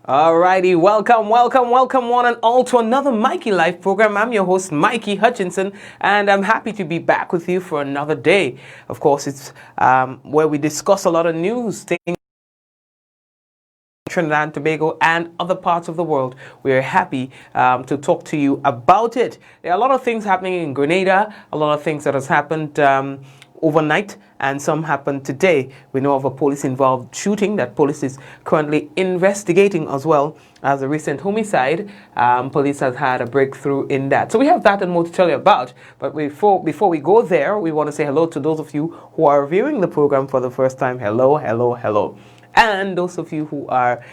Alrighty, welcome one and all to another Mikey Life program. I'm your host, Mikey Hutchinson, and I'm happy to be back with you for another day. Of course, it's where we discuss a lot of news, things Trinidad and Tobago and other parts of the world. We're happy to talk to you about it. There are a lot of things happening in Grenada, a lot of things that has happened overnight, and some happened today. We know of a police-involved shooting that police is currently investigating, as well as a recent homicide. Police has had a breakthrough in that. So we have that and more to tell you about. But before we go there, we want to say hello to those of you who are viewing the program for the first time. Hello. And those of you who are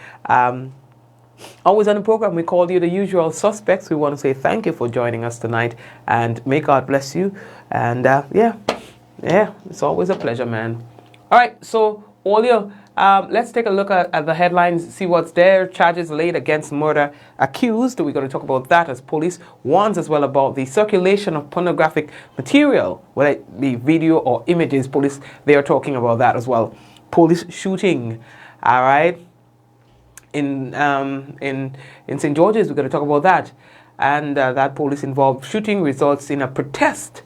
always on the program, we call you the usual suspects. We want to say thank you for joining us tonight, and may God bless you. And yeah, it's always a pleasure, man. All right, so Olio, let's take a look at the headlines, see what's there. Charges laid against murder accused. We're going to talk about that as police warns as well about the circulation of pornographic material, whether it be video or images. Police, they are talking about that as well. Police shooting, all right, in St. George's. We're going to talk about that. And that police-involved shooting results in a protest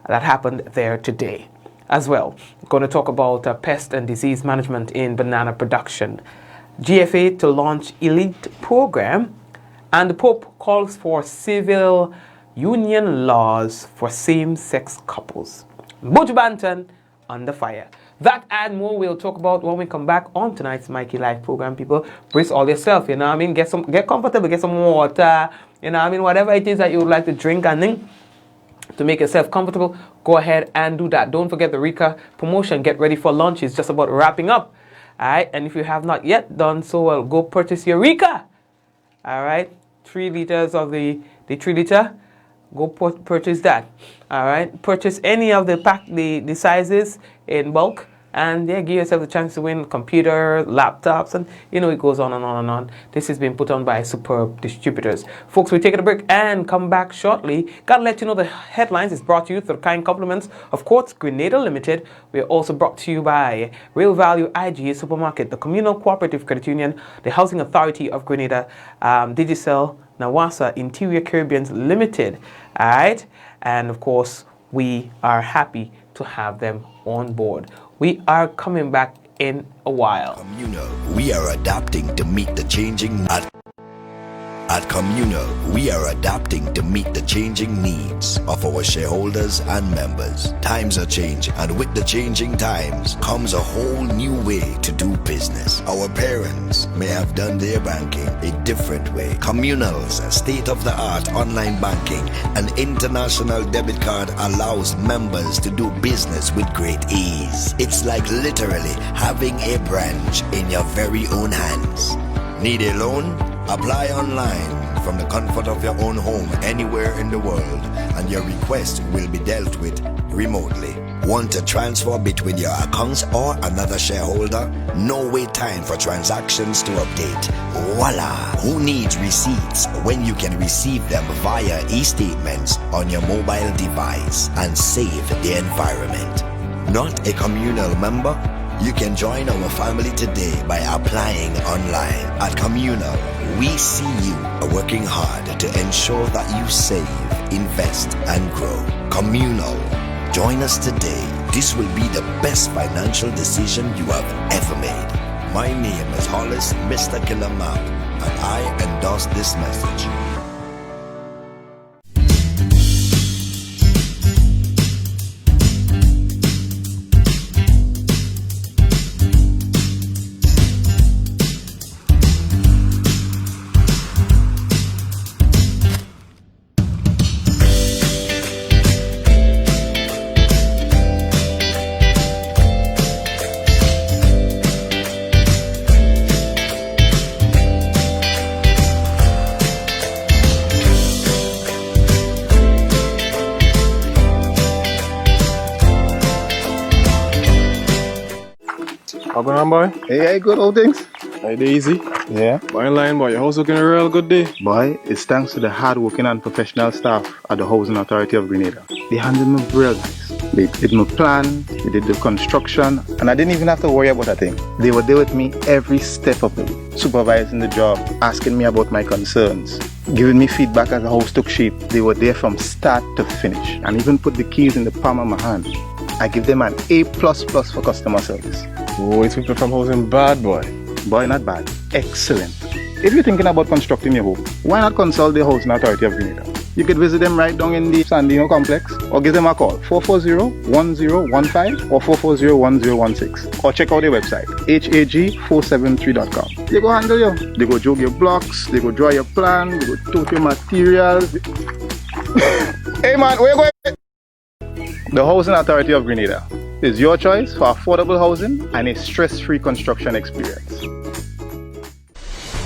that happened there today as well. We're going to talk about pest and disease management in banana production. GFA to launch elite program, and the Pope calls for civil union laws for same-sex couples. Buju Banton under fire. That and more we'll talk about when we come back on tonight's Mikey Live program. People, brace all yourself, you know what I mean? Get comfortable, get some water, you know what I mean? Whatever it is that you would like to drink and then to make yourself comfortable, go ahead and do that. Don't forget the Rika promotion. Get ready for lunch. It's just about wrapping up. All right. And if you have not yet done so, well, go purchase your Rika. All right. 3 liters of the 3 liter. Go purchase that. All right. Purchase any of the sizes in bulk. And yeah, give yourself the chance to win computer, laptops, and you know, it goes on and on and on. This has been put on by superb distributors. Folks, we're taking a break and come back shortly. Gotta let you know the headlines is brought to you through the kind compliments of Quartz Grenada Limited. We're also brought to you by Real Value IGA Supermarket, the Communal Cooperative Credit Union, the Housing Authority of Grenada, Digicel, Nawasa, Interior Caribbeans Limited. All right, and of course, we are happy to have them on board. We are coming back in a while. Communal, we are adapting to meet the changing At Communal, we are adapting to meet the changing needs of our shareholders and members. Times are changing, and with the changing times comes a whole new way to do business. Our parents may have done their banking a different way. Communal's state-of-the-art online banking and international debit card allows members to do business with great ease. It's like literally having a branch in your very own hands. Need a loan? Apply online from the comfort of your own home anywhere in the world, and your request will be dealt with remotely. Want to transfer between your accounts or another shareholder? No wait time for transactions to update. Voila! Who needs receipts when you can receive them via e-statements on your mobile device and save the environment? Not a Communal member? You can join our family today by applying online. At Communal, we see you working hard to ensure that you save, invest, and grow. Communal, join us today. This will be the best financial decision you have ever made. My name is Hollis, Mr. Killamap, and I endorse this message. How going on, boy? Hey, good old things. Hey, easy. Yeah. Boy, in line, boy. Your house looking a real good day. Boy, it's thanks to the hard-working and professional staff at the Housing Authority of Grenada. They handled me real nice. They did my plan, they did the construction, and I didn't even have to worry about a thing. They were there with me every step of the way. supervising the job, asking me about my concerns, giving me feedback as the house took shape. They were there from start to finish and even put the keys in the palm of my hand. I give them an A++ for customer service. Oh, it's people from housing bad, boy. Boy, not bad. Excellent. If you're thinking about constructing your home, why not consult the Housing Authority of Grenada? You could visit them right down in the Sandino complex or give them a call 440-1015 or 440-1016 or check out their website hag473.com. They go handle you. They go jog your blocks, they go draw your plan, they go tote your materials. Hey man, where you going? The Housing Authority of Grenada is your choice for affordable housing and a stress-free construction experience.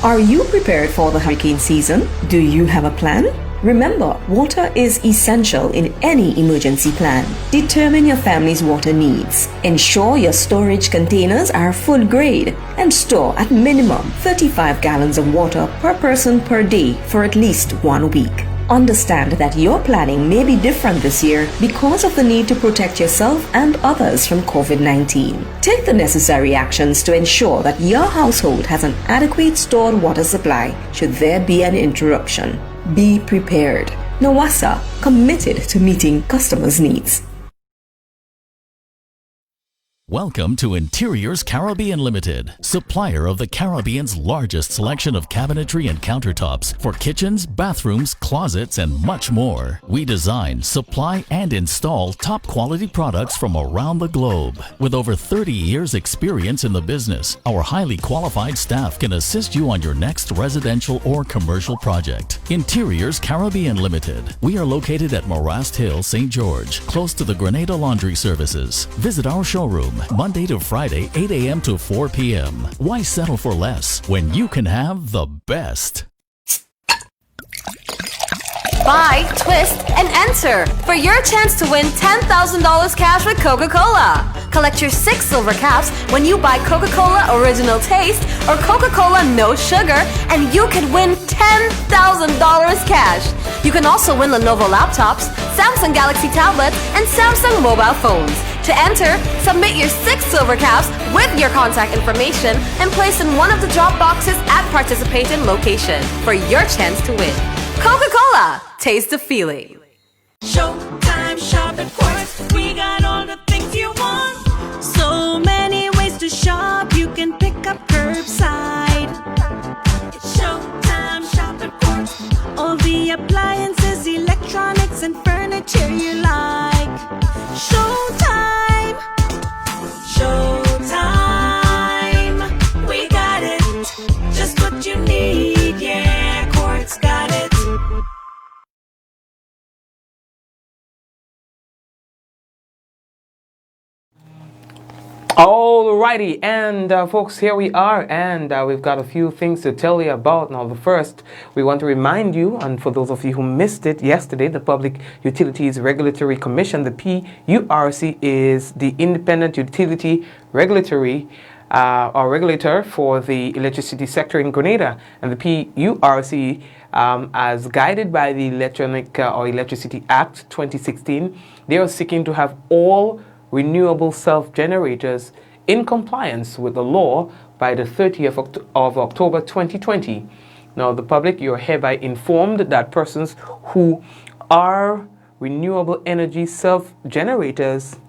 Are you prepared for the hurricane season? Do you have a plan? Remember, water is essential in any emergency plan. Determine your family's water needs. Ensure your storage containers are food grade and store at minimum 35 gallons of water per person per day for at least 1 week. Understand that your planning may be different this year because of the need to protect yourself and others from COVID-19. Take the necessary actions to ensure that your household has an adequate stored water supply should there be an interruption. Be prepared. NAWASA, committed to meeting customers' needs. Welcome to Interiors Caribbean Limited, supplier of the Caribbean's largest selection of cabinetry and countertops for kitchens, bathrooms, closets, and much more. We design, supply, and install top quality products from around the globe. With over 30 years experience in the business, our highly qualified staff can assist you on your next residential or commercial project. Interiors Caribbean Limited. We are located at Morast Hill, St. George, close to the Grenada Laundry Services. Visit our showroom Monday to Friday, 8 a.m. to 4 p.m. Why settle for less when you can have the best? Buy, twist, and enter for your chance to win $10,000 cash with Coca-Cola. Collect your 6 silver caps when you buy Coca-Cola Original Taste or Coca-Cola No Sugar, and you can win $10,000 cash. You can also win Lenovo laptops, Samsung Galaxy tablets, and Samsung mobile phones. To enter, submit your 6 silver caps with your contact information and place in one of the drop boxes at participating location for your chance to win. Coca-Cola, taste the feeling. Showtime shopping quarters. We got all the things you want. So many ways to shop. You can pick up curbside. It's Showtime shopping quarters. All the appliances, electronics, and furniture you like. Showtime. Showtime. We got it. Just what you need. Yeah, Quartz got it. Alrighty, and folks, here we are, and we've got a few things to tell you about. Now, the first, we want to remind you, and for those of you who missed it yesterday, the Public Utilities Regulatory Commission, the PURC, is the independent utility regulatory or regulator for the electricity sector in Grenada, and the PURC, as guided by the Electronic or Electricity Act 2016, they are seeking to have all renewable self-generators in compliance with the law by the 30th of October 2020. Now, the public, you're hereby informed that persons who are renewable energy self-generators,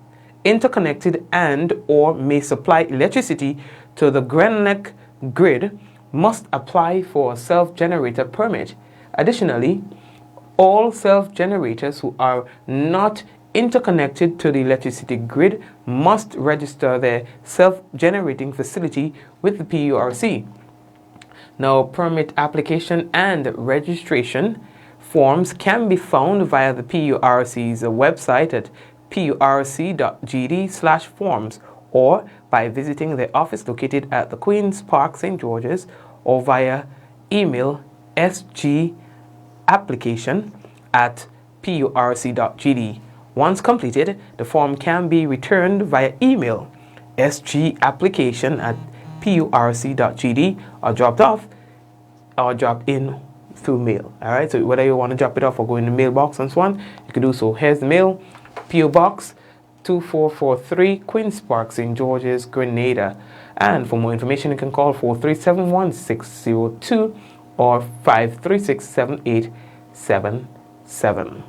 interconnected and or may supply electricity to the Grenada grid must apply for a self-generator permit. Additionally, all self-generators who are not interconnected to the electricity grid must register their self-generating facility with the PURC. Now, permit application and registration forms can be found via the PURC's website at purc.gd/forms or by visiting their office located at the Queen's Park, St. George's, or via email sgapplication@purc.gd. Once completed, the form can be returned via email sgapplication@purc.gd or dropped off or dropped in through mail. Alright, so whether you want to drop it off or go in the mailbox and so on, you can do so. Here's the mail: PO Box 2443 Queen's Park, St. George's, Grenada. And for more information, you can call 4371602 or 5367877.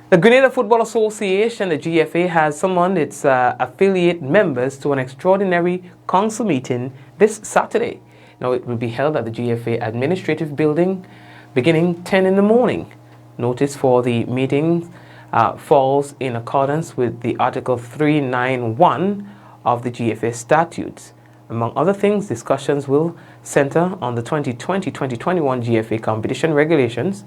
The Grenada Football Association, the GFA, has summoned its affiliate members to an extraordinary council meeting this Saturday. Now, it will be held at the GFA Administrative Building beginning 10 in the morning. Notice for the meeting falls in accordance with the Article 391 of the GFA statutes. Among other things, discussions will center on the 2020-2021 GFA competition regulations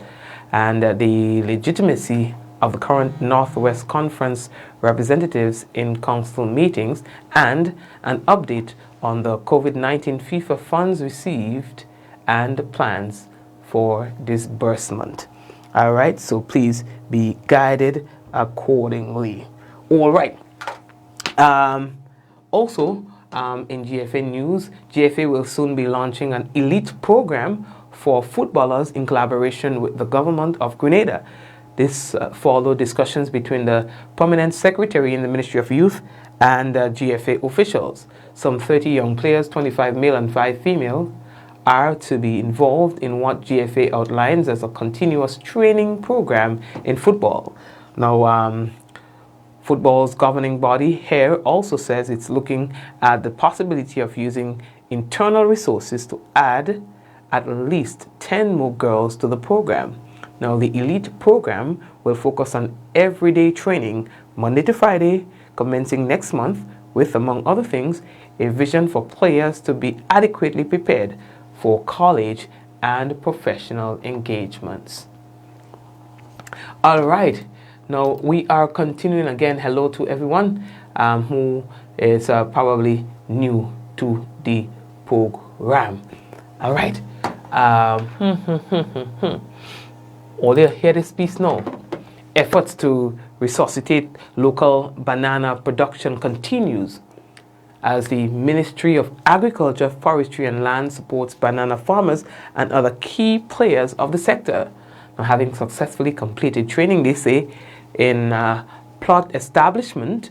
and the legitimacy of the current Northwest Conference representatives in council meetings and an update on the COVID-19 FIFA funds received and plans for disbursement. All right, so please be guided accordingly. All right. Also, in GFA news, GFA will soon be launching an elite program for footballers in collaboration with the government of Grenada. This followed discussions between the permanent secretary in the Ministry of Youth and GFA officials. Some 30 young players, 25 male and 5 female, are to be involved in what GFA outlines as a continuous training program in football. Now, football's governing body here also says it's looking at the possibility of using internal resources to add at least 10 more girls to the program. Now, the elite program will focus on everyday training Monday to Friday, commencing next month, with, among other things, a vision for players to be adequately prepared for college and professional engagements. All right. Now, we are continuing again. Hello to everyone who is probably new to the program. All right. All you hear this piece now. Efforts to resuscitate local banana production continues as the Ministry of Agriculture, Forestry and Land supports banana farmers and other key players of the sector. Now, having successfully completed training, they say, in plot establishment,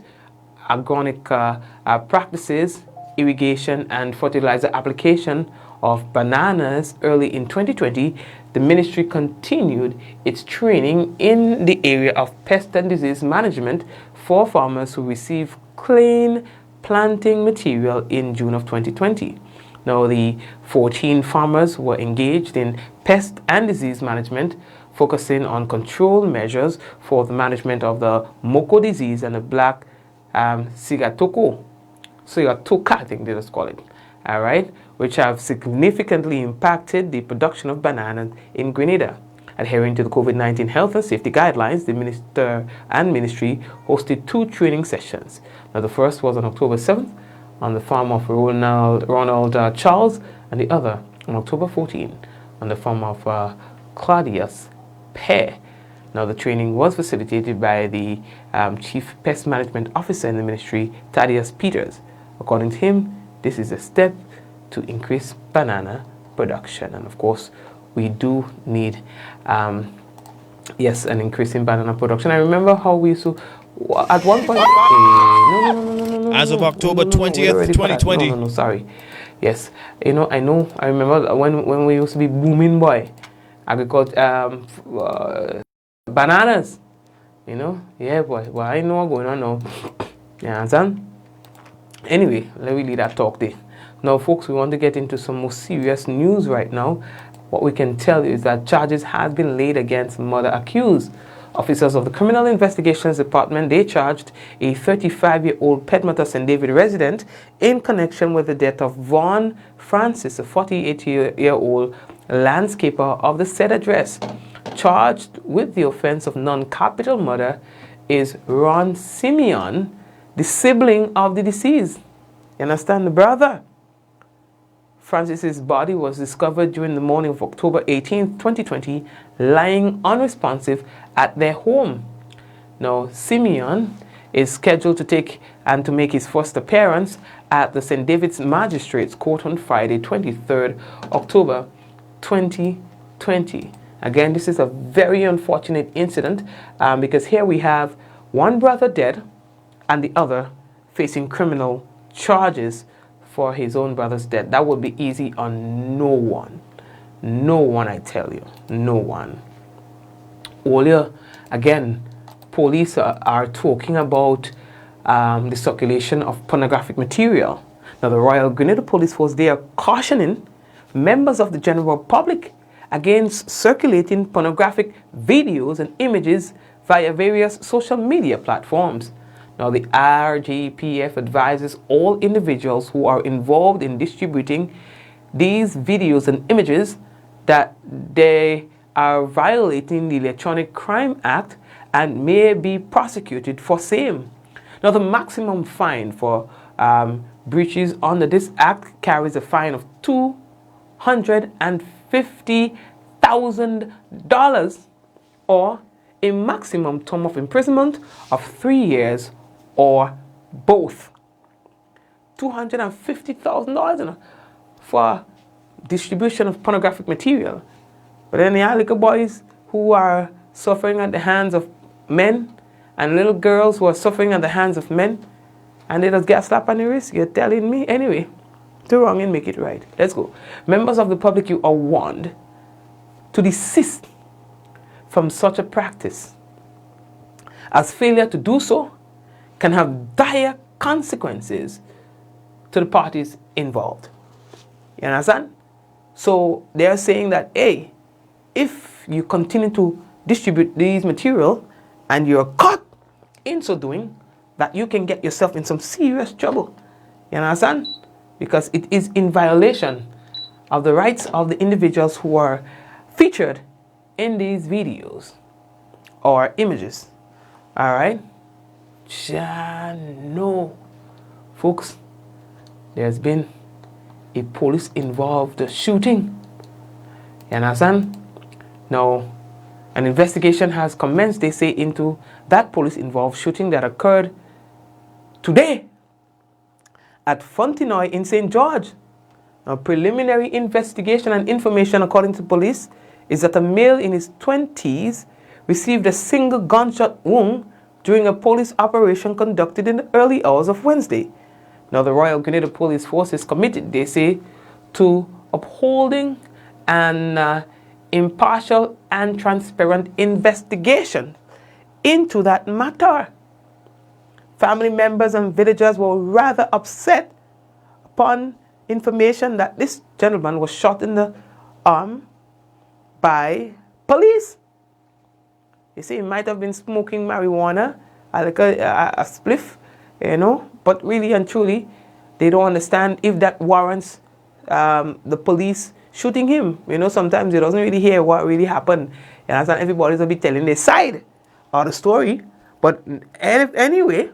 organic practices, irrigation and fertilizer application of bananas early in 2020, the ministry continued its training in the area of pest and disease management for farmers who receive clean planting material in June of 2020. Now, the 14 farmers were engaged in pest and disease management, focusing on control measures for the management of the Moko disease and the black Sigatoka, I think they just call it, all right, which have significantly impacted the production of bananas in Grenada. Adhering to the COVID-19 health and safety guidelines, the minister and ministry hosted 2 training sessions. Now, the first was on October 7th on the farm of Ronald Charles, and the other on October 14th on the farm of Claudius Pear. Now, the training was facilitated by the Chief Pest Management Officer in the ministry, Thaddeus Peters. According to him, this is a step to increase banana production. And of course, we do need, yes, an increase in banana production. I remember how we used to, at one point, as of October 20th, 2020. No, sorry. Yes, I remember when we used to be booming, boy. Agriculture, bananas, yeah, boy. Well, I know what's going on now. You understand? Anyway, let me leave that talk there. Now, folks, we want to get into some more serious news right now. What we can tell you is that charges have been laid against mother accused. Officers of the Criminal Investigations Department, they charged a 35-year-old Pedmata St. David resident in connection with the death of Vaughn Francis, a 48-year-old landscaper of the said address. Charged with the offense of non-capital murder is Ron Simeon, the sibling of the deceased. You understand? The brother. Francis's body was discovered during the morning of October 18, 2020, lying unresponsive at their home. Now, Simeon is scheduled to make his first appearance at the St. David's Magistrates Court on Friday, 23rd October 2020. Again, this is a very unfortunate incident because here we have One brother dead and the other facing criminal charges for his own brother's death. That would be easy on no one. No one, I tell you. No one. Earlier, again, police are talking about the circulation of pornographic material. Now, the Royal Grenada Police Force, they are cautioning members of the general public against circulating pornographic videos and images via various social media platforms. Now, the RGPF advises all individuals who are involved in distributing these videos and images that they are violating the Electronic Crime Act and may be prosecuted for same. Now, the maximum fine for breaches under this act carries a fine of $250,000 or a maximum term of imprisonment of 3 years or both. $250,000 for distribution of pornographic material. But then there are little boys who are suffering at the hands of men and little girls who are suffering at the hands of men, and they just get a slap on the wrist. You're telling me? Anyway, do wrong and make it right. Let's go. Members of the public, you are warned to desist from such a practice, as failure to do so can have dire consequences to the parties involved. You understand? So they're saying that, hey, if you continue to distribute these material and you're caught in so doing, that you can get yourself in some serious trouble. You understand? Because it is in violation of the rights of the individuals who are featured in these videos or images. All right? No. Folks, there's been a police-involved shooting. You understand? Now, an investigation has commenced, they say, into that police-involved shooting that occurred today at Fontenoy in St. George. Now, preliminary investigation and information, according to police, is that a male in his 20s received a single gunshot wound during a police operation conducted in the early hours of Wednesday. Now, the Royal Grenada Police Force is committed, they say, to upholding an impartial and transparent investigation into that matter. Family members and villagers were rather upset upon information that this gentleman was shot in the arm by police. You see, he might have been smoking marijuana, like a spliff, you know, but really and truly, they don't understand if that warrants the police shooting him. You know, sometimes they doesn't really hear what really happened. You understand? Everybody's going to be telling their side of the story. But anyway,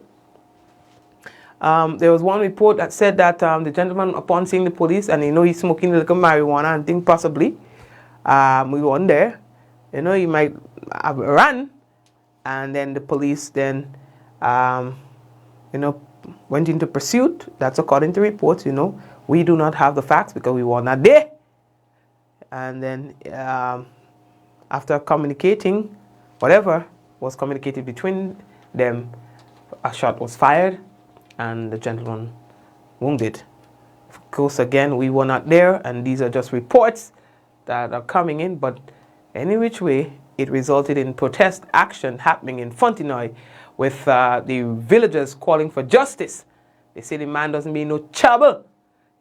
there was one report that said that the gentleman, upon seeing the police, and you know he's smoking a little marijuana and think possibly, we weren't there. You know, he might have run, and then the police then, you know, went into pursuit. That's according to reports. You know, we do not have the facts because we were not there. And then after communicating, whatever was communicated between them, a shot was fired and the gentleman wounded. Of course, again, we were not there, and these are just reports that are coming in, but any which way, it resulted in protest action happening in Fontenoy with the villagers calling for justice. They say the man doesn't mean no trouble,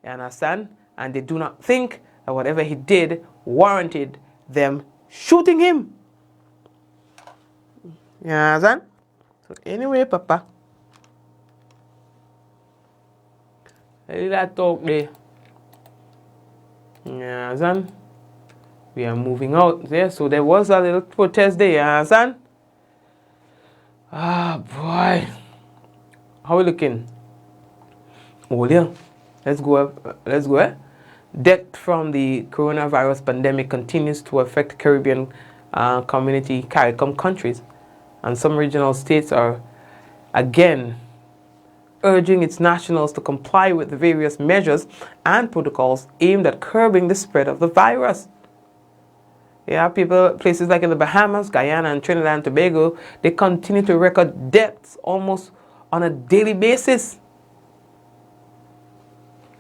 you understand? And they do not think that whatever he did warranted them shooting him. You understand? So anyway, Papa, I did that talk there. You understand? We are moving out there, so there was a little protest there, you understand? Ah, boy. How we looking? Oh, yeah. Let's go. Let's go. Death from the coronavirus pandemic continues to affect Caribbean community, CARICOM countries, and some regional states are again urging its nationals to comply with the various measures and protocols aimed at curbing the spread of the virus. Yeah, places like in the Bahamas, Guyana, and Trinidad and Tobago, they continue to record deaths almost on a daily basis.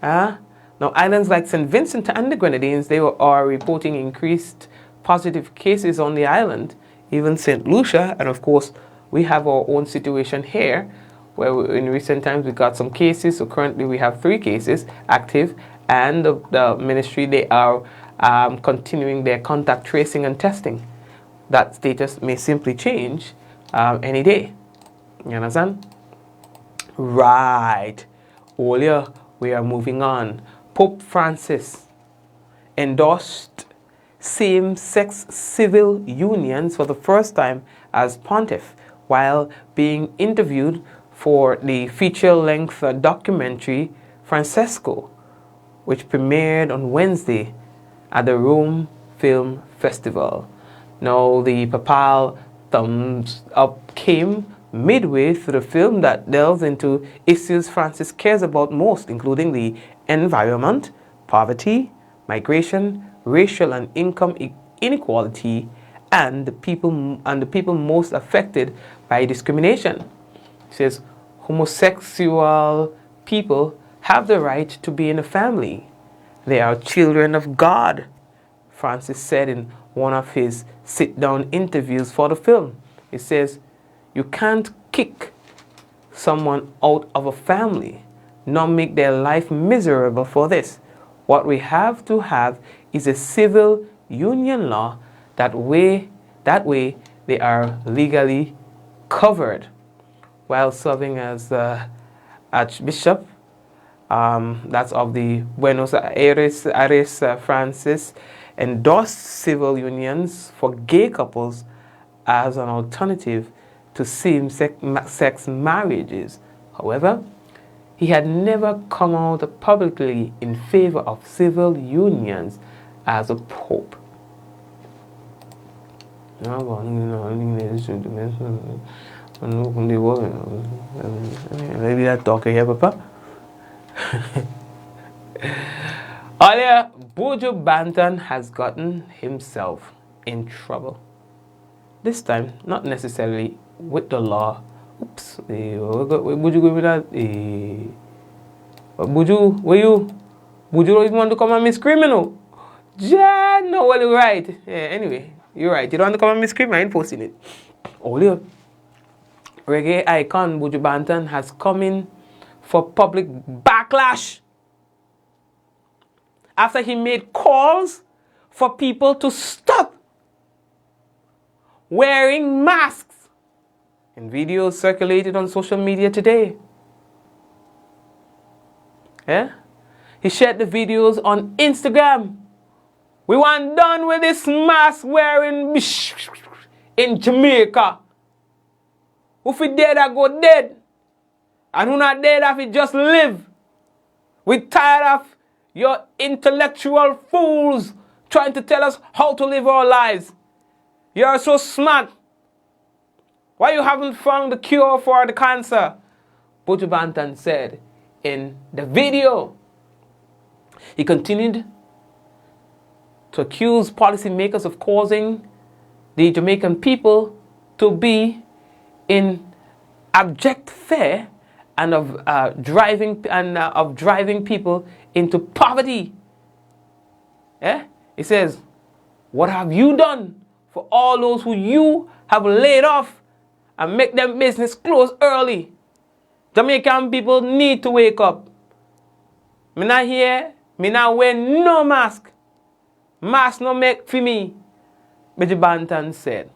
Now, islands like St. Vincent and the Grenadines, they are reporting increased positive cases on the island. Even St. Lucia, and of course, we have our own situation here, where in recent times we got some cases. So currently we have 3 cases active, and the ministry, they are continuing their contact tracing and testing. That status may simply change any day. You understand? Right. Earlier, we are moving on. Pope Francis endorsed same-sex civil unions for the first time as pontiff while being interviewed for the feature-length documentary Francesco, which premiered on Wednesday at the Rome Film Festival. Now, the papal thumbs up came midway through the film that delves into issues Francis cares about most, including the environment, poverty, migration, racial and income inequality, and the people most affected by discrimination. He says homosexual people have the right to be in a family. They are children of God, Francis said in one of his sit-down interviews for the film. He says, you can't kick someone out of a family, nor make their life miserable for this. What we have to have is a civil union law. That way they are legally covered. While serving as Archbishop, that's of the Buenos Aires, Francis endorsed civil unions for gay couples as an alternative to same-sex marriages. However, he had never come out publicly in favor of civil unions as a pope. Maybe that talk here, Papa. Earlier, Buju Banton has gotten himself in trouble. This time, not necessarily with the law. Oops. Buju go with that. Buju, where you? Buju don't even want to come and me screaming, no? Yeah, no, well, you're right. Yeah, anyway, you're right. You don't want to come and me screaming, I ain't posting it. Earlier, reggae icon Buju Banton has come in for public backlash after he made calls for people to stop wearing masks in videos circulated on social media today. Yeah? He shared the videos on Instagram. We want done with this mask wearing in Jamaica. If we dead, I go dead. And who not dead, if we just live. We tired of your intellectual fools trying to tell us how to live our lives. You are so smart. Why you haven't found the cure for the cancer? Buju Banton said in the video. He continued to accuse policymakers of causing the Jamaican people to be in abject fear and of driving people into poverty. Yeah? He says, what have you done for all those who you have laid off and make them business close early? Jamaican people need to wake up. Me not here, me not wear no mask. Mask no make for me, Buju Banton said.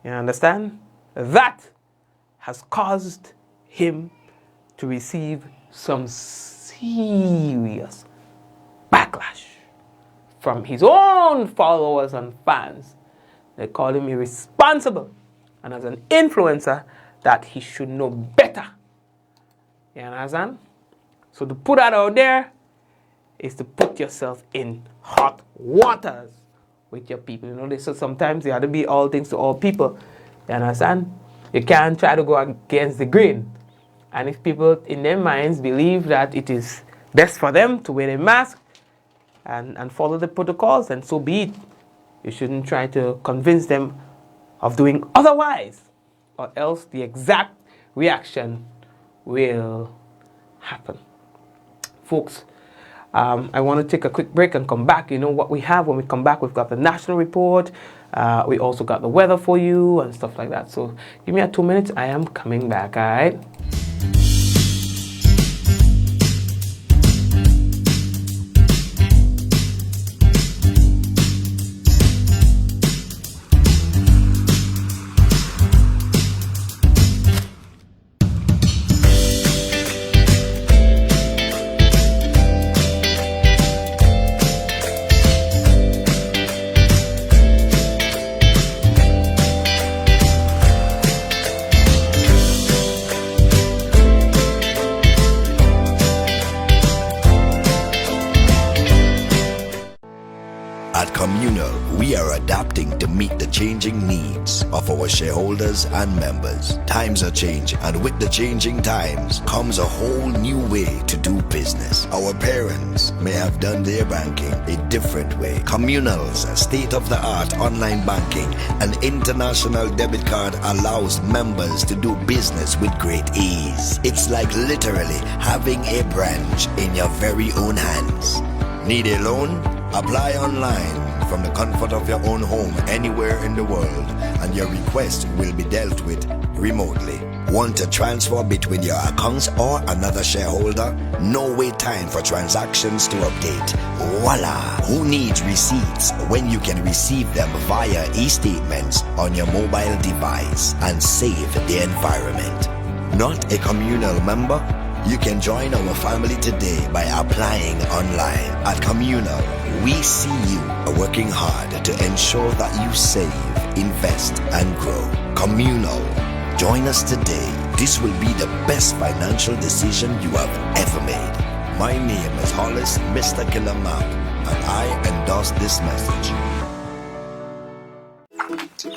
You understand? That has caused him to receive some serious backlash from his own followers and fans. They call him irresponsible, and as an influencer that he should know better. You understand? So to put that out there is to put yourself in hot waters with your people. You know, so sometimes you have to be all things to all people. You understand? You can't try to go against the grain. And if people in their minds believe that it is best for them to wear a mask, and follow the protocols, and so be it. You shouldn't try to convince them of doing otherwise, or else the exact reaction will happen. Folks, I want to take a quick break and come back. You know what we have when we come back? We've got the national report. We also got the weather for you and stuff like that. So give me 2 minutes. I am coming back, all right? At Communal, we are adapting to meet the changing needs of our shareholders and members. Times are changing, and with the changing times comes a whole new way to do business. Our parents may have done their banking a different way. Communal's state-of-the-art online banking and international debit card allows members to do business with great ease. It's like literally having a branch in your very own hands. Need a loan? Apply online from the comfort of your own home anywhere in the world, and your request will be dealt with remotely. Want to transfer between your accounts or another shareholder? No wait time for transactions to update. Voila! Who needs receipts when you can receive them via e-statements on your mobile device and save the environment? Not a Communal member? You can join our family today by applying online. At Communal, we see you working hard to ensure that you save, invest, and grow. Communal, join us today. This will be the best financial decision you have ever made. My name is Hollis, Mr. Killer Map, and I endorse this message.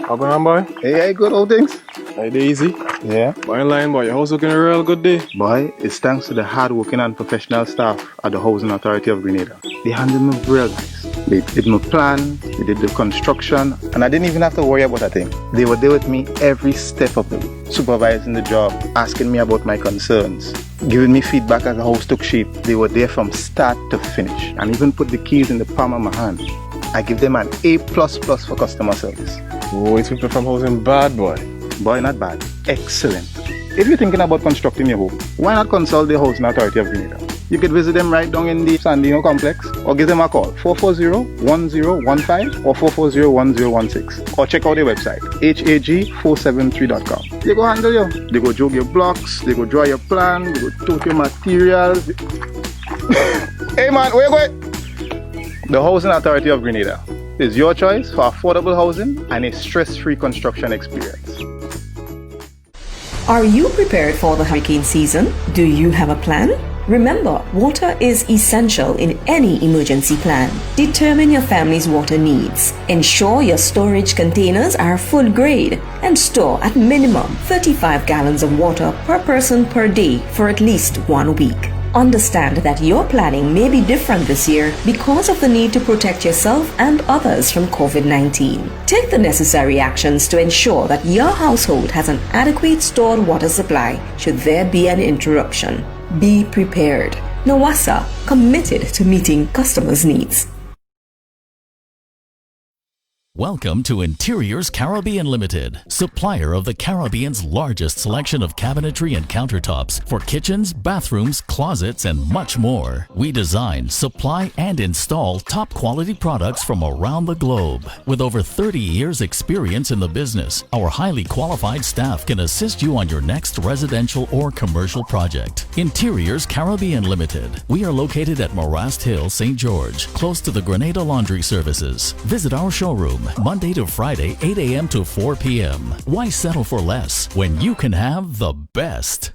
How going on, boy? Hey, good old things. Hey, easy. Yeah. Boy, line, boy. Your house looking a real good day. Boy, it's thanks to the hard-working and professional staff at the Housing Authority of Grenada. They handled me real nice. They did my plan, they did the construction, and I didn't even have to worry about a thing. They were there with me every step of the way, supervising the job, asking me about my concerns, giving me feedback as the house took shape. They were there from start to finish, and even put the keys in the palm of my hand. I give them an A++ for customer service. Boy, people from housing bad, boy. Boy, not bad. Excellent. If you're thinking about constructing your home, why not consult the Housing Authority of Grenada? You could visit them right down in the Sandino complex, or give them a call, 440-1015 or 440-1016, or check out their website, hag473.com. They go handle you. They go jog your blocks, they go draw your plan, they go tote your materials. Hey man, where you going? The Housing Authority of Grenada is your choice for affordable housing and a stress-free construction experience. Are you prepared for the hurricane season? Do you have a plan? Remember, water is essential in any emergency plan. Determine your family's water needs. Ensure your storage containers are food grade and store at minimum 35 gallons of water per person per day for at least 1 week. Understand that your planning may be different this year because of the need to protect yourself and others from COVID-19. Take the necessary actions to ensure that your household has an adequate stored water supply should there be an interruption. Be prepared. NAWASA, committed to meeting customers' needs. Welcome to Interiors Caribbean Limited, supplier of the Caribbean's largest selection of cabinetry and countertops for kitchens, bathrooms, closets, and much more. We design, supply, and install top quality products from around the globe. With over 30 years experience in the business, our highly qualified staff can assist you on your next residential or commercial project. Interiors Caribbean Limited. We are located at Morast Hill, St. George, close to the Grenada Laundry Services. Visit our showroom Monday to Friday, 8 a.m. to 4 p.m. Why settle for less when you can have the best?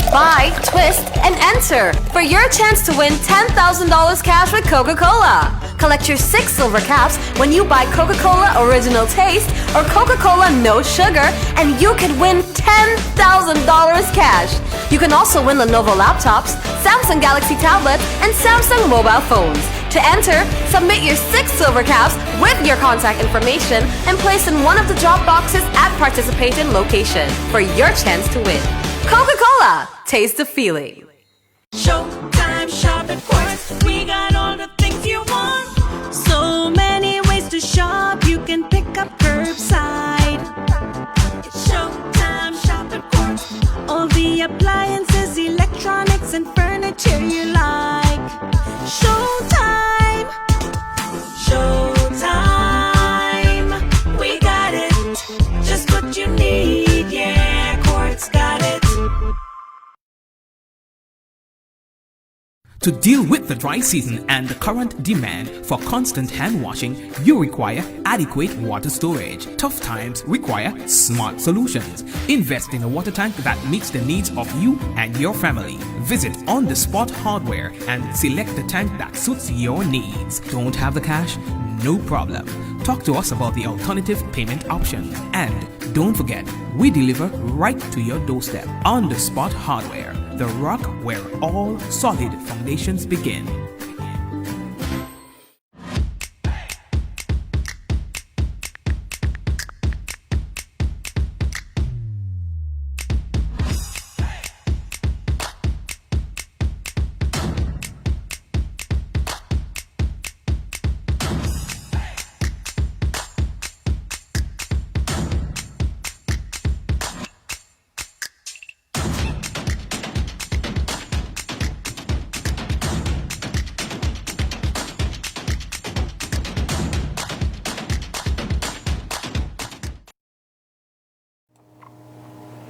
Buy, twist, and enter for your chance to win $10,000 cash with Coca-Cola. Collect your 6 silver caps when you buy Coca-Cola Original Taste or Coca-Cola No Sugar, and you can win $10,000 cash. You can also win Lenovo laptops, Samsung Galaxy tablets, and Samsung mobile phones. To enter, submit your 6 silver caps with your contact information and place in one of the drop boxes at participating location for your chance to win. Coca-Cola, taste the feeling. Showtime shop at Quest. We got all the things you want. So many ways to shop. You can pick up curbside. It's showtime shop at Quest. All the appliances, electronics, and furniture you like. Showtime. Showtime. We got it. Just what you need. Yeah, Quartz got it. To deal with the dry season and the current demand for constant hand washing, you require adequate water storage. Tough times require smart solutions. Invest in a water tank that meets the needs of you and your family. Visit On The Spot Hardware and select the tank that suits your needs. Don't have the cash? No problem. Talk to us about the alternative payment option. And don't forget, we deliver right to your doorstep. On The Spot Hardware, the rock where all solid foundations begin.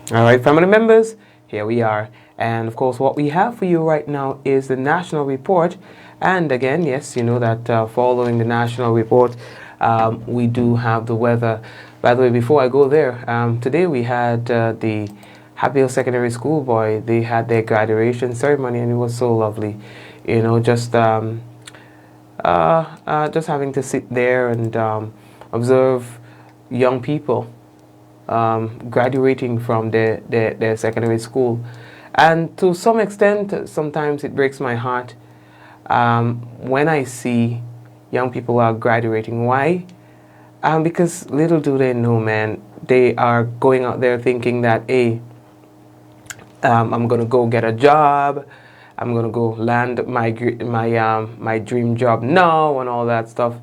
All right, family members, here we are. And of course, what we have for you right now is the national report. And again, yes, you know that following the national report, we do have the weather. By the way, before I go there, today we had the Happy Hill Secondary School boy. They had their graduation ceremony, and it was so lovely. You know, just having to sit there and observe young people graduating from their secondary school. And to some extent, sometimes it breaks my heart when I see young people are graduating. Why? Because little do they know, man, they are going out there thinking that, hey, I'm going to go get a job, I'm going to go land my dream job now and all that stuff.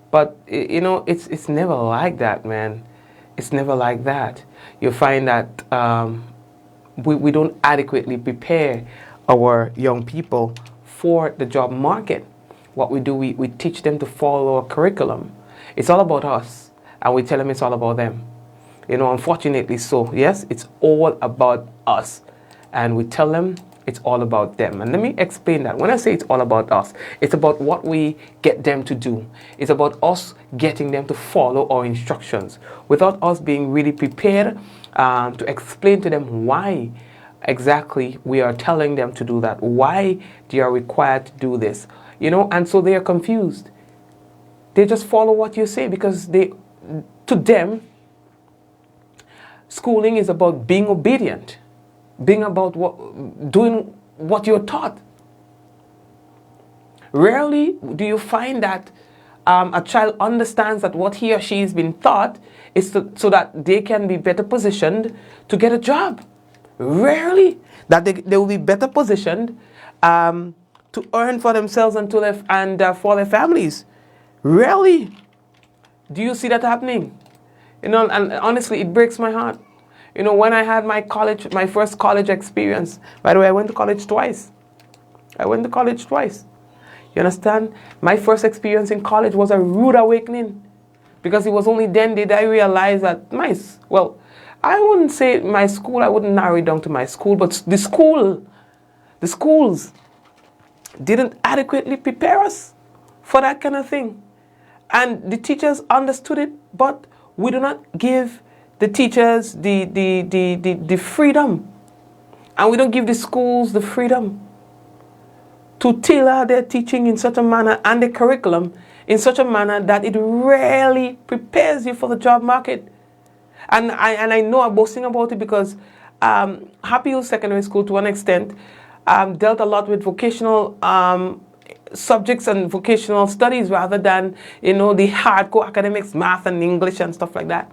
But, you know, it's never like that, man. It's never like that. You find that we don't adequately prepare our young people for the job market. What we do, we teach them to follow a curriculum. It's all about us, and we tell them it's all about them. You know, unfortunately so. Yes, it's all about us, and we tell them it's all about them. And let me explain that. When I say it's all about us, it's about what we get them to do. It's about us getting them to follow our instructions without us being really prepared to explain to them why exactly we are telling them to do that, why they are required to do this. You know, and so they are confused. They just follow what you say because to them, schooling is about being obedient. Being about doing what you're taught. Rarely do you find that a child understands that what he or she has been taught is so that they can be better positioned to get a job. Rarely that they will be better positioned to earn for themselves and for their families. Rarely do you see that happening. You know, and honestly, it breaks my heart. You know, when I had my first college experience, by the way, I went to college twice. You understand? My first experience in college was a rude awakening because it was only then did I realize that I wouldn't say my school, I wouldn't narrow it down to my school, but the schools didn't adequately prepare us for that kind of thing. And the teachers understood it, but we do not give the teachers the freedom, and we don't give the schools the freedom to tailor their teaching in such a manner and the curriculum in such a manner that it rarely prepares you for the job market. And I know I'm boasting about it because Happy Hill Secondary School, to one extent, dealt a lot with vocational subjects and vocational studies rather than, the hardcore academics, math and English and stuff like that.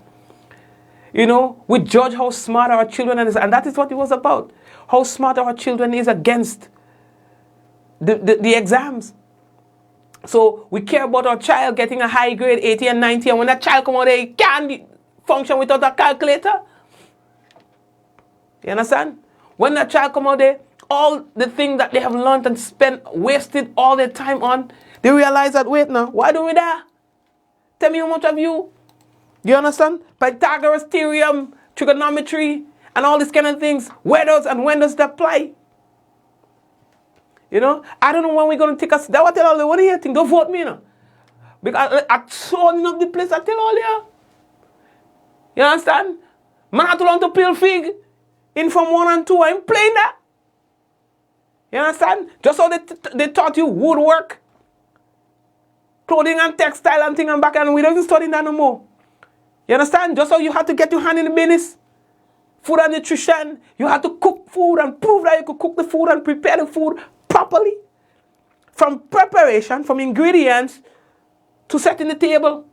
We judge how smart our children are, and that is what it was about. How smart our children is against the exams. So we care about our child getting a high grade, 80 and 90, and when that child come out there, he can't function without a calculator. You understand? When that child come out there, all the things that they have learned and wasted all their time on, they realize that, wait now, why do we that? Tell me how much of you understand? Pythagoras theorem, trigonometry, and all these kind of things. When does that apply? I don't know when we're going to take us. That's what I tell all the, what do you think? Don't vote me, Because I turning up the place, I tell all you. You understand? Man, I told to peel fig in Form 1 and 2. I'm playing that. You understand? Just how they taught you woodwork, clothing and textile and thing and back, and we don't even study that no more. You understand? Just how you had to get your hand in the business. Food and nutrition. You had to cook food and prove that you could cook the food and prepare the food properly. From preparation, from ingredients to setting the table.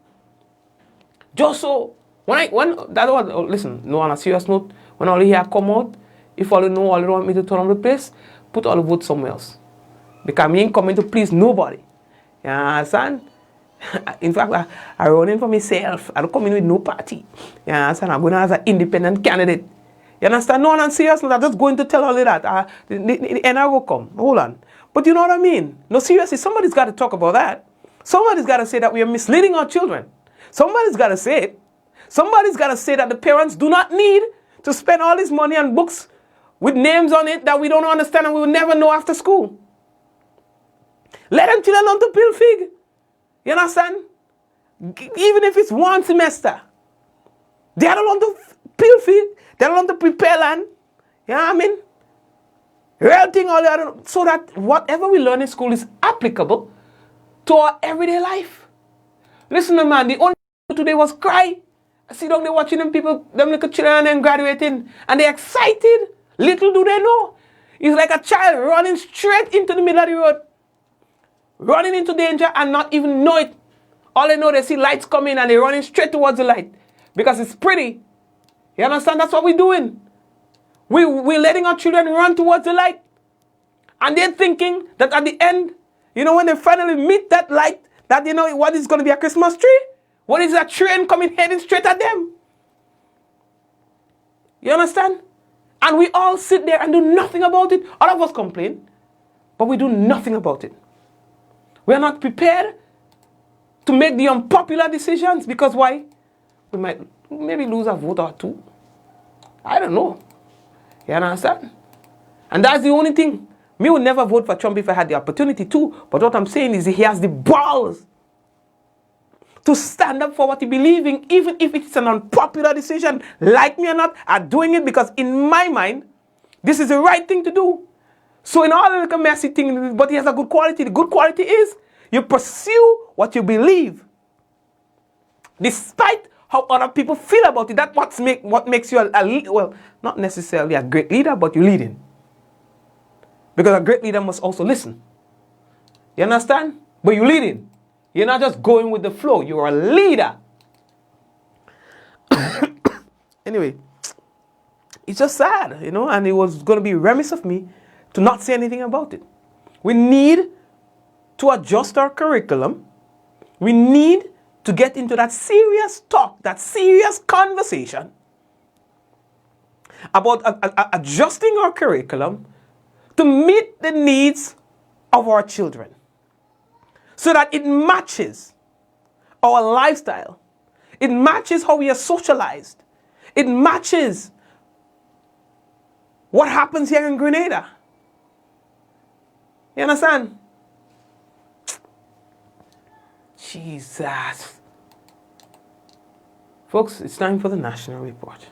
Just so, listen, no, on a serious note, when all here come out, if all you know, all you want me to turn on the place, put all the vote somewhere else. Because I ain't coming to please nobody. You understand? In fact, I run in for myself. I don't come in with no party. You understand? I'm going as an independent candidate. You understand? No, I'm serious. I'm just going to tell all of that. The end will come. Hold on. But you know what I mean? No, seriously, somebody's got to talk about that. Somebody's got to say that we are misleading our children. Somebody's got to say it. Somebody's got to say that the parents do not need to spend all this money on books with names on it that we don't understand and we will never know after school. Let them children learn to peel fig. You understand? Even if it's one semester. They don't want to peel fig. They don't want to prepare land. You know what I mean? Real thing all that, so that whatever we learn in school is applicable to our everyday life. Listen, man, the only thing today was cry. I see down there watching them little children and graduating, and they're excited. Little do they know. It's like a child running straight into the middle of the road. Running into danger and not even know it. All they know, they see lights coming and they're running straight towards the light. Because it's pretty. You understand? That's what we're doing. We're letting our children run towards the light. And they're thinking that at the end, when they finally meet that light, that what is going to be a Christmas tree? What is a train coming heading straight at them? You understand? And we all sit there and do nothing about it. All of us complain, but we do nothing about it. We are not prepared to make the unpopular decisions because why? We might maybe lose a vote or two. I don't know. You understand? And that's the only thing. Me would never vote for Trump if I had the opportunity to. But what I'm saying is he has the balls to stand up for what he believes in, even if it's an unpopular decision. Like me or not, I'm doing it because in my mind, this is the right thing to do. So in all the little messy thing, but he has a good quality. The good quality is you pursue what you believe. Despite how other people feel about it. That's what makes you well, not necessarily a great leader, but you're leading. Because a great leader must also listen. You understand? But you're leading. You're not just going with the flow. You're a leader. Anyway, it's just sad, and it was going to be remiss of me to not say anything about it. We need to adjust our curriculum. We need to get into that serious talk, that serious conversation about adjusting our curriculum to meet the needs of our children so that it matches our lifestyle. It matches how we are socialized. It matches what happens here in Grenada. You understand? Jesus. Folks, it's time for the National Report.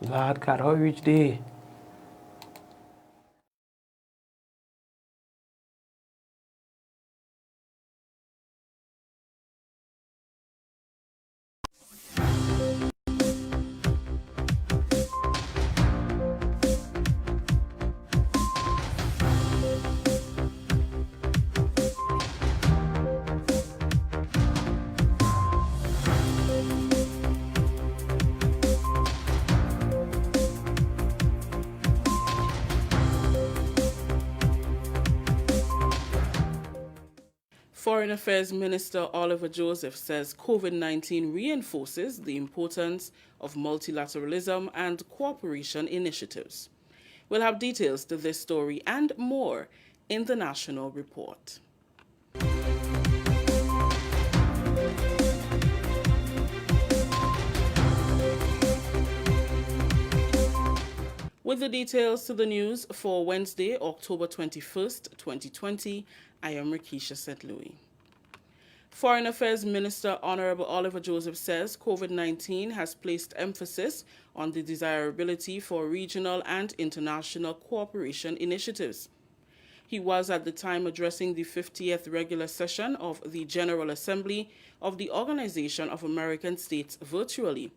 Lord God, how rich day. Foreign Affairs Minister Oliver Joseph says COVID-19 reinforces the importance of multilateralism and cooperation initiatives. We'll have details to this story and more in the National Report. With the details to the news for Wednesday, October 21st, 2020, I am Rikisha St. Louis. Foreign Affairs Minister Honorable Oliver Joseph says COVID-19 has placed emphasis on the desirability for regional and international cooperation initiatives. He was at the time addressing the 50th regular session of the General Assembly of the Organization of American States virtually.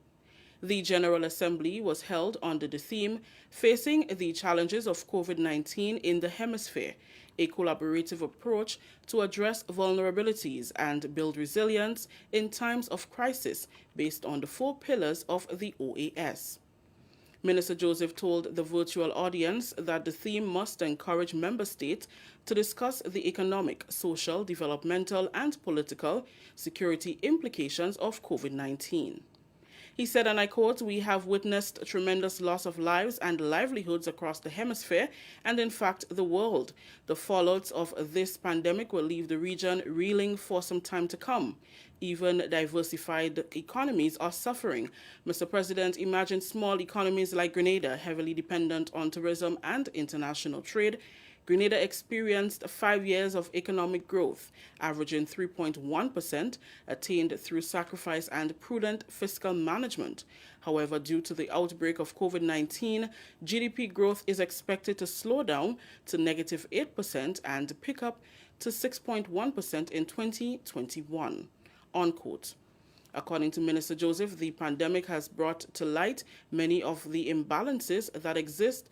The General Assembly was held under the theme Facing the Challenges of COVID-19 in the Hemisphere, a collaborative approach to address vulnerabilities and build resilience in times of crisis based on the 4 pillars of the OAS. Minister Joseph told the virtual audience that the theme must encourage member states to discuss the economic, social, developmental, and political security implications of COVID-19. He said, and I quote, "We have witnessed a tremendous loss of lives and livelihoods across the hemisphere and, in fact, the world. The fallouts of this pandemic will leave the region reeling for some time to come. Even diversified economies are suffering. Mr. President, imagine small economies like Grenada, heavily dependent on tourism and international trade. Grenada experienced 5 years of economic growth, averaging 3.1%, attained through sacrifice and prudent fiscal management. However, due to the outbreak of COVID-19, GDP growth is expected to slow down to negative 8% and pick up to 6.1% in 2021." Unquote. According to Minister Joseph, the pandemic has brought to light many of the imbalances that exist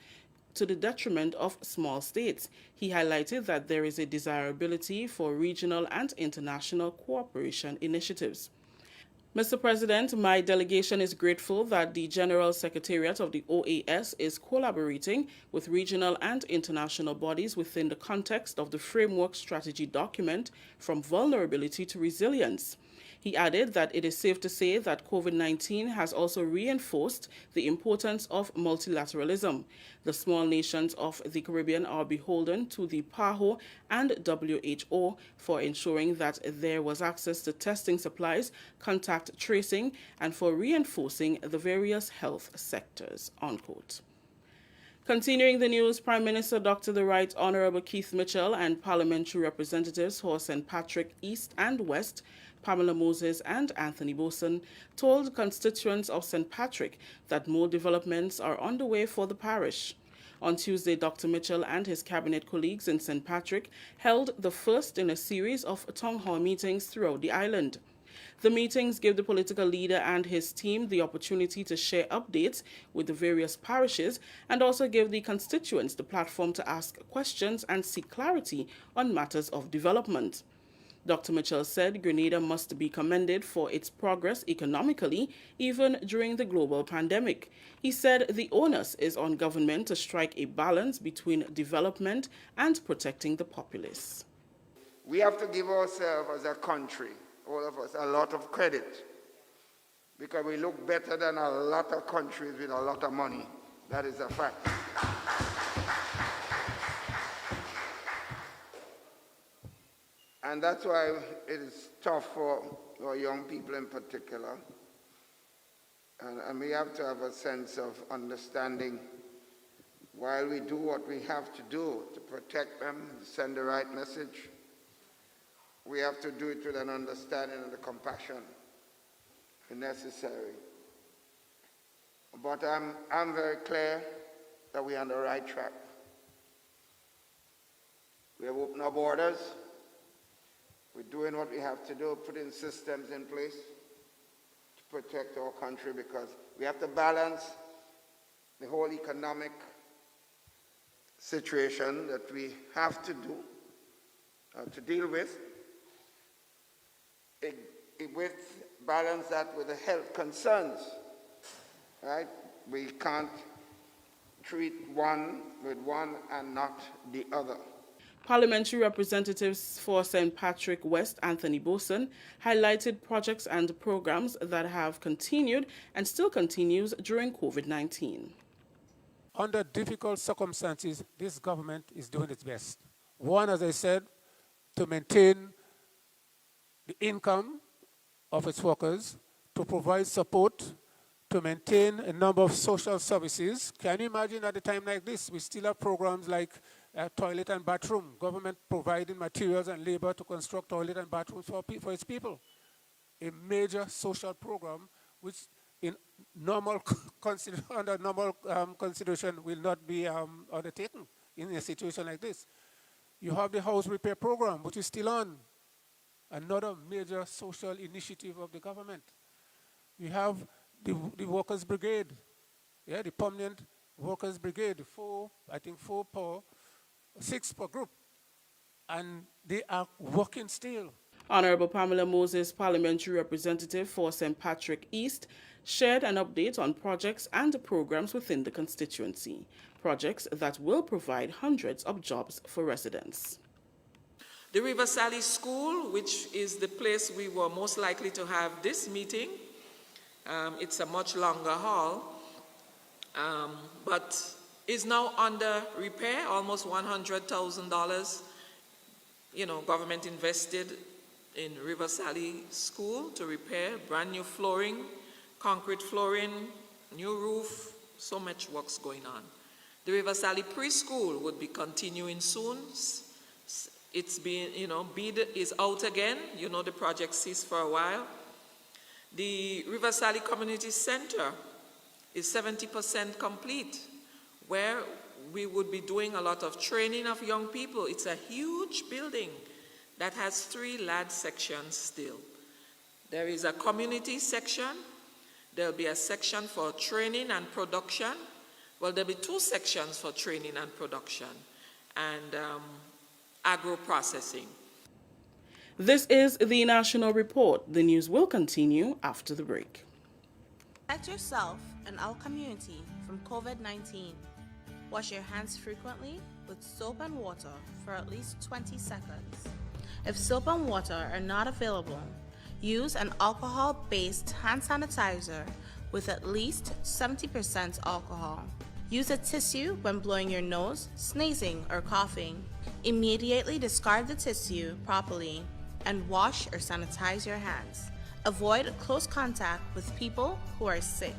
to the detriment of small states. He highlighted that there is a desirability for regional and international cooperation initiatives. Mr. President, my delegation is grateful that the General Secretariat of the OAS is collaborating with regional and international bodies within the context of the Framework Strategy document From Vulnerability to Resilience. He added that it is safe to say that COVID-19 has also reinforced the importance of multilateralism. The small nations of the Caribbean are beholden to the PAHO and WHO for ensuring that there was access to testing supplies, contact tracing, and for reinforcing the various health sectors. Unquote. Continuing the news, Prime Minister Dr. The Right Honorable Keith Mitchell and parliamentary representatives for St. Patrick East and West, Pamela Moses and Anthony Boson, told constituents of St. Patrick that more developments are underway for the parish. On Tuesday, Dr. Mitchell and his cabinet colleagues in St. Patrick held the first in a series of town hall meetings throughout the island. The meetings give the political leader and his team the opportunity to share updates with the various parishes and also give the constituents the platform to ask questions and seek clarity on matters of development. Dr. Mitchell said Grenada must be commended for its progress economically, even during the global pandemic. He said the onus is on government to strike a balance between development and protecting the populace. We have to give ourselves as a country, all of us, a lot of credit, because we look better than a lot of countries with a lot of money. That is a fact. And that's why it is tough for our young people in particular. And we have to have a sense of understanding while we do what we have to do to protect them, send the right message. We have to do it with an understanding and the compassion necessary. But I'm very clear that we're on the right track. We have opened our borders. We're doing what we have to do, putting systems in place to protect our country, because we have to balance the whole economic situation that we have to do, to deal with balance that with the health concerns, right? We can't treat one with one and not the other. Parliamentary representatives for St. Patrick West, Anthony Boson, highlighted projects and programs that have continued and still continues during COVID-19. Under difficult circumstances, this government is doing its best. One, as I said, to maintain the income of its workers, to provide support, to maintain a number of social services. Can you imagine at a time like this, we still have programs like toilet and bathroom, government providing materials and labor to construct toilet and bathrooms for its people. A major social program which in normal under normal consideration will not be undertaken in a situation like this. You have the house repair program, which is still on, another major social initiative of the government. We have the Workers' Brigade, the permanent Workers' Brigade, 6 per group, and they are working still. Honorable Pamela Moses, parliamentary representative for St. Patrick East, shared an update on projects and programs within the constituency, projects that will provide hundreds of jobs for residents. The River Sally School, which is the place we were most likely to have this meeting, it's a much longer haul, but is now under repair, almost $100,000. Government invested in River Sally School to repair brand new flooring, concrete flooring, new roof, so much work's going on. The River Sally Preschool would be continuing soon. It's been, bid is out again. The project ceased for a while. The River Sally Community Center is 70% complete, where we would be doing a lot of training of young people. It's a huge building that has 3 large sections still. There is a community section. There'll be a section for training and production. Well, there'll be 2 sections for training and production and agro-processing. This is the National Report. The news will continue after the break. Protect yourself and our community from COVID-19. Wash your hands frequently with soap and water for at least 20 seconds. If soap and water are not available, use an alcohol-based hand sanitizer with at least 70% alcohol. Use a tissue when blowing your nose, sneezing, or coughing. Immediately discard the tissue properly and wash or sanitize your hands. Avoid close contact with people who are sick.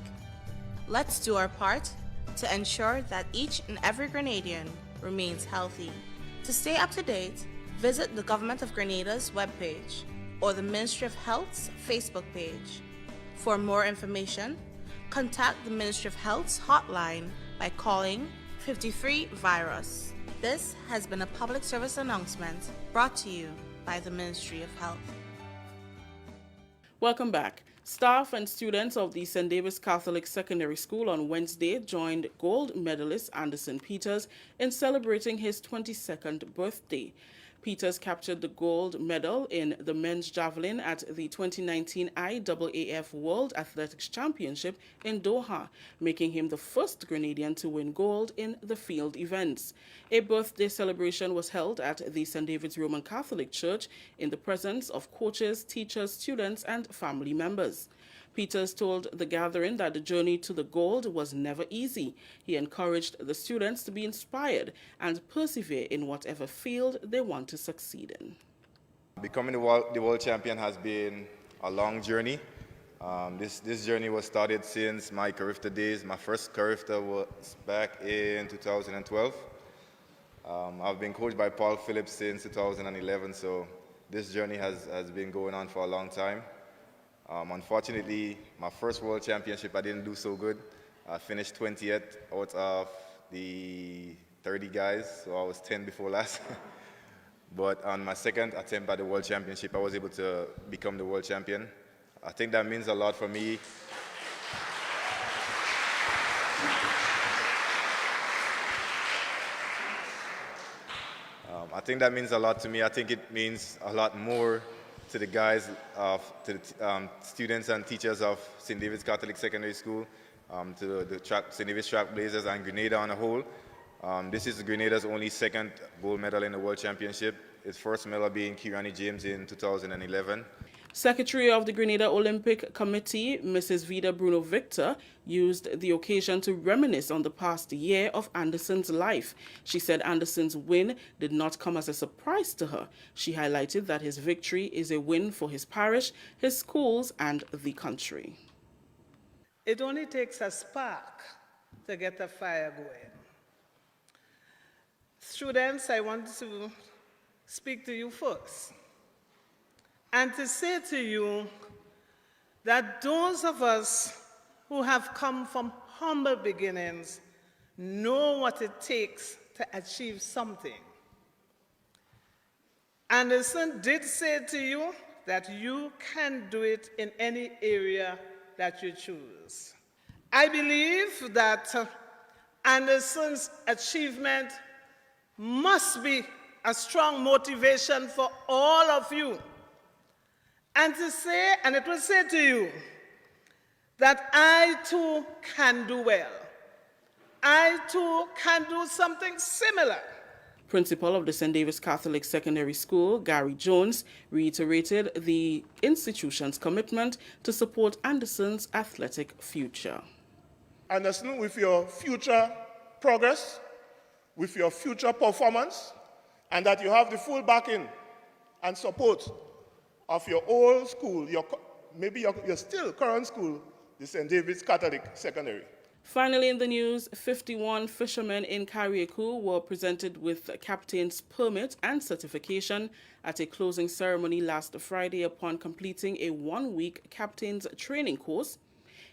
Let's do our part to ensure that each and every Grenadian remains healthy. To stay up to date, visit the Government of Grenada's webpage or the Ministry of Health's Facebook page. For more information, contact the Ministry of Health's hotline by calling 53-VIRUS. This has been a public service announcement brought to you by the Ministry of Health. Welcome back. Staff and students of the St. David's Catholic Secondary School on Wednesday joined gold medalist Anderson Peters in celebrating his 22nd birthday. Peters captured the gold medal in the men's javelin at the 2019 IAAF World Athletics Championship in Doha, making him the first Grenadian to win gold in the field events. A birthday celebration was held at the St. David's Roman Catholic Church in the presence of coaches, teachers, students, and family members. Peters told the gathering that the journey to the gold was never easy. He encouraged the students to be inspired and persevere in whatever field they want to succeed in. Becoming the world champion has been a long journey. This journey was started since my Carifta days. My first Carifta was back in 2012. I've been coached by Paul Phillips since 2011, so this journey has been going on for a long time. Unfortunately, my first world championship, I didn't do so good. I finished 20th out of the 30 guys, so I was 10 before last. But on my second attempt at the world championship, I was able to become the world champion. I think that means a lot for me. I think that means a lot to me. I think it means a lot more to the guys, to the students and teachers of St. David's Catholic Secondary School, to the St. David's Track Blazers and Grenada on a whole. This is Grenada's only second gold medal in the World Championship, its first medal being Kirani James in 2011. Secretary of the Grenada Olympic Committee, Mrs. Vida Bruno Victor, used the occasion to reminisce on the past year of Anderson's life. She said Anderson's win did not come as a surprise to her. She highlighted that his victory is a win for his parish, his schools, and the country. It only takes a spark to get a fire going. Students, I want to speak to you first and to say to you that those of us who have come from humble beginnings know what it takes to achieve something. Anderson did say to you that you can do it in any area that you choose. I believe that Anderson's achievement must be a strong motivation for all of you. And to say, and it will say to you, that I too can do well. I too can do something similar. Principal of the St. David's Catholic Secondary School, Gary Jones, reiterated the institution's commitment to support Anderson's athletic future. Anderson, with your future progress, with your future performance, and that you have the full backing and support of your old school, maybe your still current school, the St. David's Catholic Secondary. Finally in the news, 51 fishermen in Carriacou were presented with captain's permit and certification at a closing ceremony last Friday upon completing a one-week captain's training course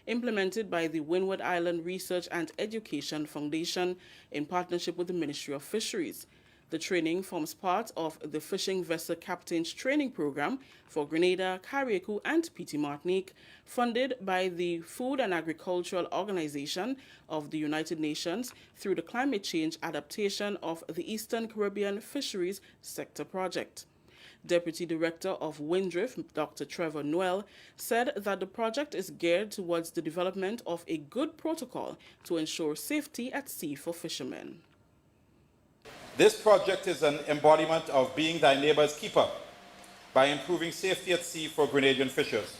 implemented by the Windward Island Research and Education Foundation in partnership with the Ministry of Fisheries. The training forms part of the Fishing Vessel Captains Training Program for Grenada, Carriacou, and Petit Martinique, funded by the Food and Agricultural Organization of the United Nations through the Climate Change Adaptation of the Eastern Caribbean Fisheries Sector Project. Deputy Director of Windrift, Dr. Trevor Noel, said that the project is geared towards the development of a good protocol to ensure safety at sea for fishermen. This project is an embodiment of being thy neighbor's keeper by improving safety at sea for Grenadian fishers.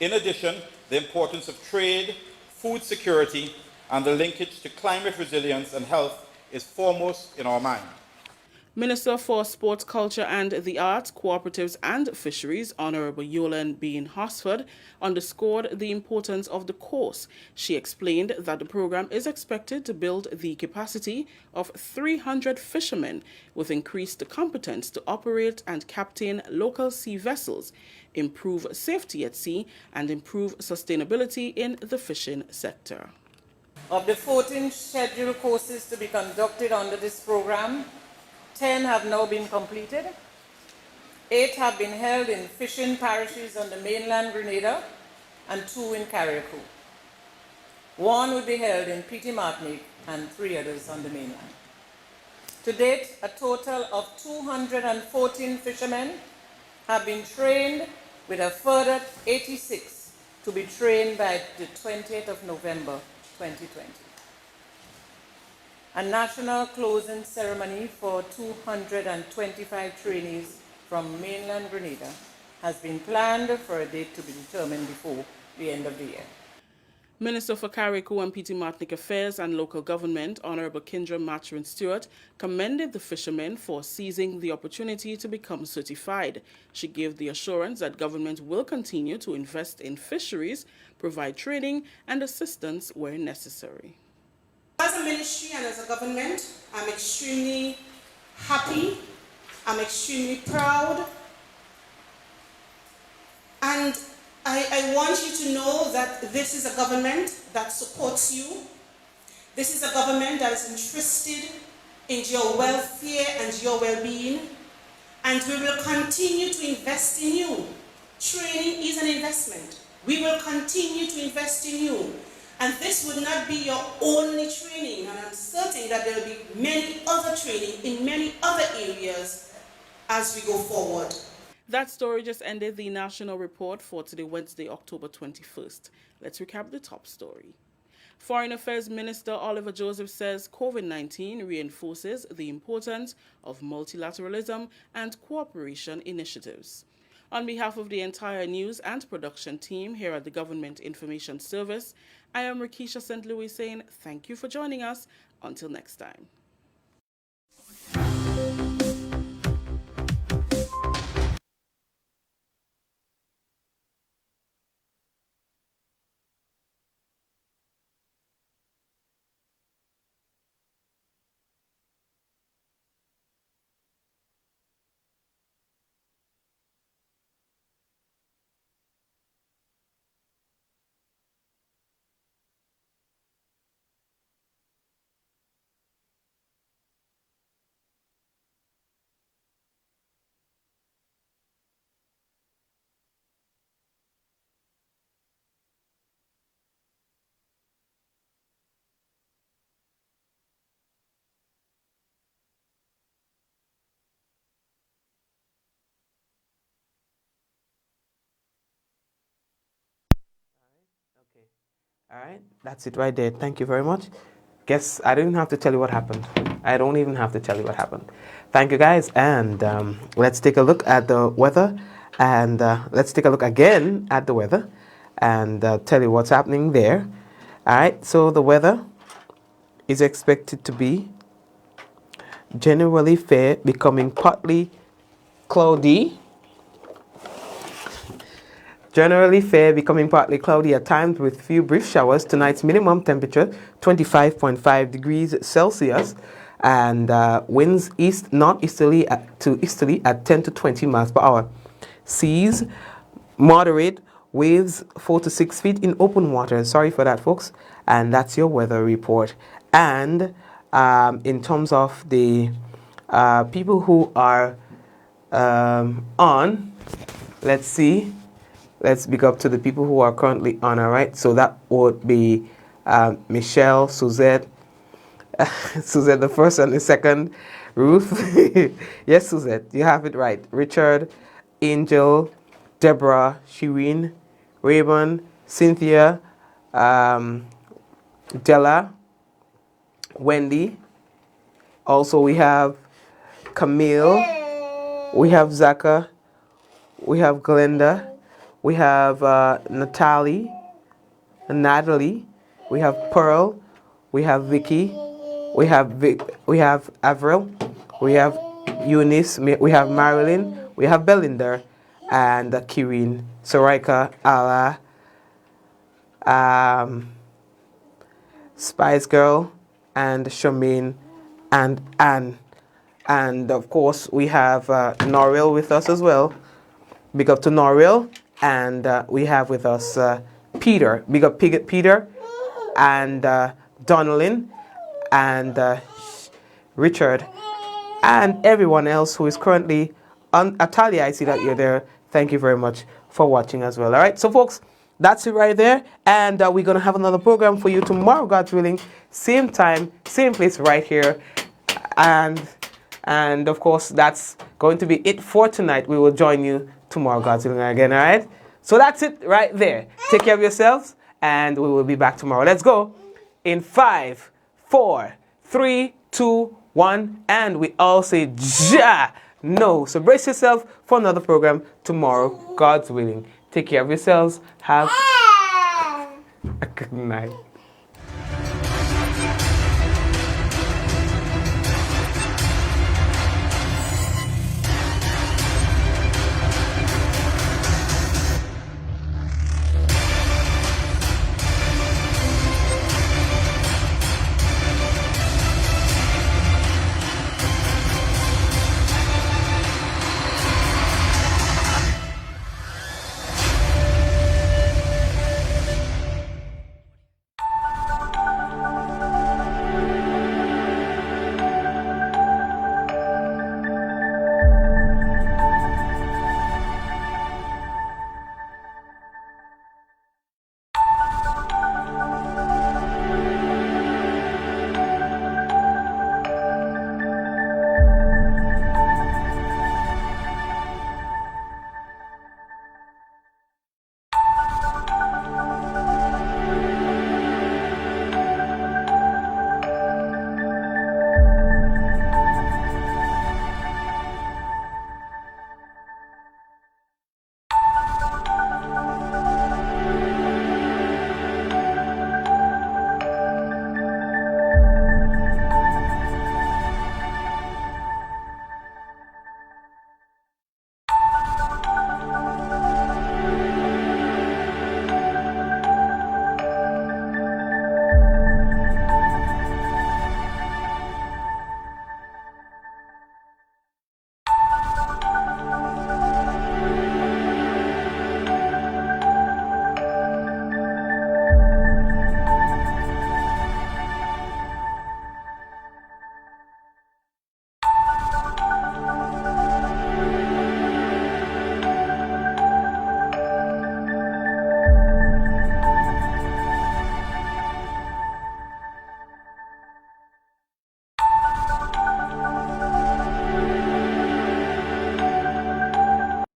In addition, the importance of trade, food security, and the linkage to climate resilience and health is foremost in our mind. Minister for Sports, Culture and the Arts, Cooperatives and Fisheries, Honorable Yolan Bean Hosford, underscored the importance of the course. She explained that the program is expected to build the capacity of 300 fishermen with increased competence to operate and captain local sea vessels, improve safety at sea, and improve sustainability in the fishing sector. Of the 14 scheduled courses to be conducted under this program, 10 have now been completed. 8 have been held in fishing parishes on the mainland Grenada and 2 in Carriacou. 1 will be held in Petit Martinique and 3 others on the mainland. To date, a total of 214 fishermen have been trained, with a further 86 to be trained by the 20th of November 2020. A national closing ceremony for 225 trainees from mainland Grenada has been planned for a date to be determined before the end of the year. Minister for Carriacou and Petit Martinique Affairs and Local Government, Honorable Kindra Mathurin Stewart, commended the fishermen for seizing the opportunity to become certified. She gave the assurance that government will continue to invest in fisheries, provide training and assistance where necessary. As a ministry and as a government, I'm extremely happy, I'm extremely proud, and I want you to know that this is a government that supports you. This is a government that is interested in your welfare and your well-being, and we will continue to invest in you. Training is an investment. We will continue to invest in you. And this would not be your only training, and I'm certain that there will be many other training in many other areas as we go forward. That story just ended the national report for today, Wednesday, October 21st. Let's recap the top story. Foreign Affairs Minister Oliver Joseph says COVID-19 reinforces the importance of multilateralism and cooperation initiatives. On behalf of the entire news and production team here at the Government Information Service, I am Rakisha St. Louis saying thank you for joining us. Until next time. All right, that's it right there. Thank you very much. Guess I didn't have to tell you what happened. I don't even have to tell you what happened. Thank you, guys. And let's take a look at the weather. And let's take a look again at the weather and tell you what's happening there. All right, so the weather is expected to be generally fair, becoming partly cloudy. Generally fair, becoming partly cloudy at times with few brief showers. Tonight's minimum temperature 25.5 degrees Celsius, and winds east northeasterly to easterly at 10 to 20 miles per hour. Seas moderate, waves 4 to 6 feet in open water. Sorry for that, folks. And that's your weather report. And in terms of the people who are on, let's see. Let's pick up to the people who are currently on, all right? So that would be Michelle, Suzette, Suzette the first and the second, Ruth. Yes, Suzette, you have it right. Richard, Angel, Deborah, Shireen, Raymond, Cynthia, Della, Wendy. Also, we have Camille, we have Zaka, we have Glenda. We have Natalie, we have Pearl, we have Vicky, we have Avril, we have Eunice, we have Marilyn, we have Belinda, and Kirin, Sorika, Ala, Spice Girl, and Charmaine, and Anne. And of course, we have Noril with us as well. Big up to Noril. And we have with us Peter. Big up Peter and Donnelly and Richard and everyone else who is currently on Atalia. I see that you're there. Thank you very much for watching as well. All right, so folks, that's it right there. And we're going to have another program for you tomorrow, God's willing. Same time, same place right here. And of course, that's going to be it for tonight. We will join you tomorrow, God's willing, again, all right? So that's it right there. Take care of yourselves, and we will be back tomorrow. Let's go. In 5, 4, 3, 2, 1, and we all say, Ja! No. So brace yourself for another program tomorrow, God's willing. Take care of yourselves. Have a good night.